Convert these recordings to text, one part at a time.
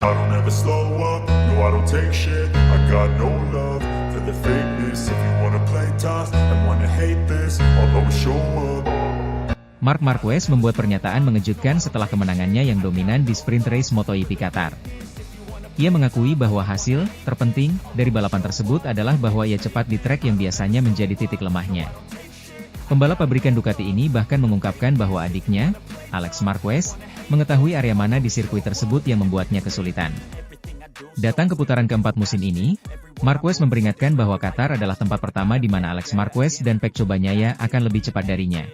I don't ever slow up, no I don't take shit. I got no love for the fakeness. If you wanna play tough and wanna hate this, I'll always show up. Marc Marquez membuat pernyataan mengejutkan setelah kemenangannya yang dominan di sprint race MotoGP Qatar. Ia mengakui bahwa hasil terpenting dari balapan tersebut adalah bahwa ia cepat di trek yang biasanya menjadi titik lemahnya. Pembalap pabrikan Ducati ini bahkan mengungkapkan bahwa adiknya, Alex Marquez, mengetahui area mana di sirkuit tersebut yang membuatnya kesulitan. Datang ke putaran keempat musim ini, Marquez memperingatkan bahwa Qatar adalah tempat pertama di mana Alex Marquez dan Pecco Bagnaia akan lebih cepat darinya.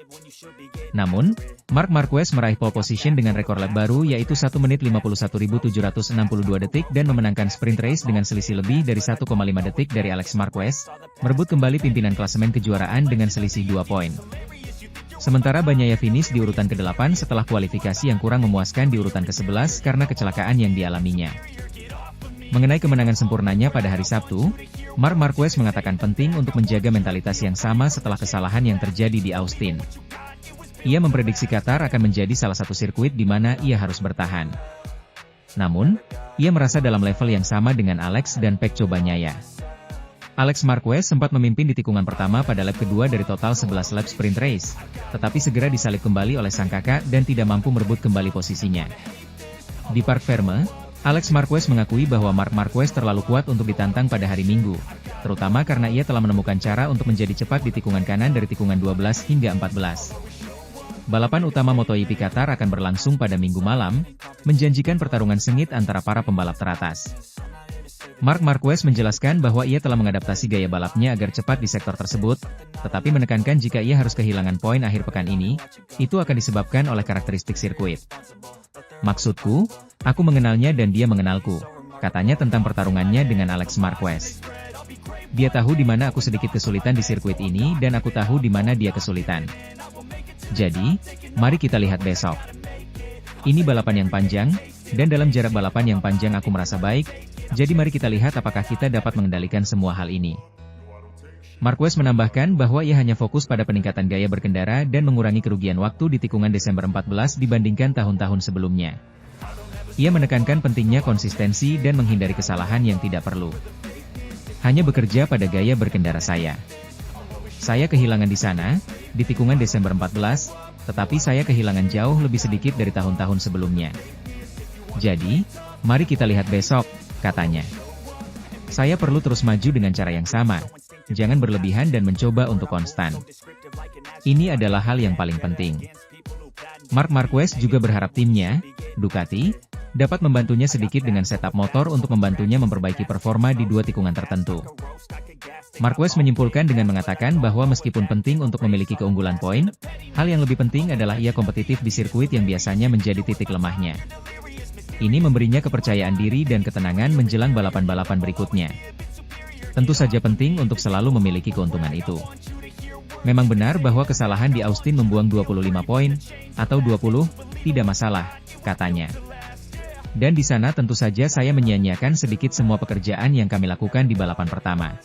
Namun, Marc Marquez meraih pole position dengan rekor lap baru yaitu 1 menit 51.762 detik dan memenangkan sprint race dengan selisih lebih dari 1,5 detik dari Alex Marquez, merebut kembali pimpinan klasemen kejuaraan dengan selisih 2 poin. Sementara Bagnaia finish di urutan ke-8 setelah kualifikasi yang kurang memuaskan di urutan ke-11 karena kecelakaan yang dialaminya. Mengenai kemenangan sempurnanya pada hari Sabtu, Marc Marquez mengatakan penting untuk menjaga mentalitas yang sama setelah kesalahan yang terjadi di Austin. Ia memprediksi Qatar akan menjadi salah satu sirkuit di mana ia harus bertahan. Namun, ia merasa dalam level yang sama dengan Alex dan Pecco Bagnaia. Alex Marquez sempat memimpin di tikungan pertama pada lap kedua dari total 11 lap sprint race, tetapi segera disalip kembali oleh sang kakak dan tidak mampu merebut kembali posisinya. Di Parc Ferme, Alex Marquez mengakui bahwa Marc Marquez terlalu kuat untuk ditantang pada hari Minggu, terutama karena ia telah menemukan cara untuk menjadi cepat di tikungan kanan dari tikungan 12 hingga 14. Balapan utama MotoGP Qatar akan berlangsung pada Minggu malam, menjanjikan pertarungan sengit antara para pembalap teratas. Marc Marquez menjelaskan bahwa ia telah mengadaptasi gaya balapnya agar cepat di sektor tersebut, tetapi menekankan jika ia harus kehilangan poin akhir pekan ini, itu akan disebabkan oleh karakteristik sirkuit. Maksudku, aku mengenalnya dan dia mengenalku, katanya tentang pertarungannya dengan Alex Marquez. Dia tahu di mana aku sedikit kesulitan di sirkuit ini dan aku tahu di mana dia kesulitan. Jadi, mari kita lihat besok. Ini balapan yang panjang, dan dalam jarak balapan yang panjang aku merasa baik, jadi mari kita lihat apakah kita dapat mengendalikan semua hal ini. Marquez menambahkan bahwa ia hanya fokus pada peningkatan gaya berkendara dan mengurangi kerugian waktu di tikungan Desember 14 dibandingkan tahun-tahun sebelumnya. Ia menekankan pentingnya konsistensi dan menghindari kesalahan yang tidak perlu. Hanya bekerja pada gaya berkendara saya. Saya kehilangan di sana, di tikungan Desember 14, tetapi saya kehilangan jauh lebih sedikit dari tahun-tahun sebelumnya. Jadi, mari kita lihat besok, katanya. Saya perlu terus maju dengan cara yang sama. Jangan berlebihan dan mencoba untuk konstan. Ini adalah hal yang paling penting. Marc Marquez juga berharap timnya, Ducati, dapat membantunya sedikit dengan setup motor untuk membantunya memperbaiki performa di dua tikungan tertentu. Marquez menyimpulkan dengan mengatakan bahwa meskipun penting untuk memiliki keunggulan poin, hal yang lebih penting adalah ia kompetitif di sirkuit yang biasanya menjadi titik lemahnya. Ini memberinya kepercayaan diri dan ketenangan menjelang balapan-balapan berikutnya. Tentu saja penting untuk selalu memiliki keuntungan itu. Memang benar bahwa kesalahan di Austin membuang 25 poin, atau 20, tidak masalah, katanya. Dan di sana tentu saja saya menyia-nyiakan sedikit semua pekerjaan yang kami lakukan di balapan pertama.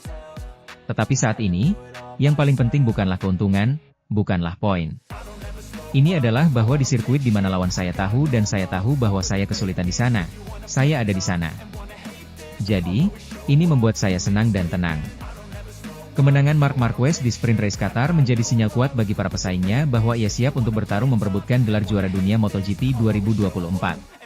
Tetapi saat ini, yang paling penting bukanlah keuntungan, bukanlah poin. Ini adalah bahwa di sirkuit di mana lawan saya tahu dan saya tahu bahwa saya kesulitan di sana, saya ada di sana. Jadi, ini membuat saya senang dan tenang. Kemenangan Marc Marquez di sprint race Qatar menjadi sinyal kuat bagi para pesaingnya bahwa ia siap untuk bertarung memperebutkan gelar juara dunia MotoGP 2024.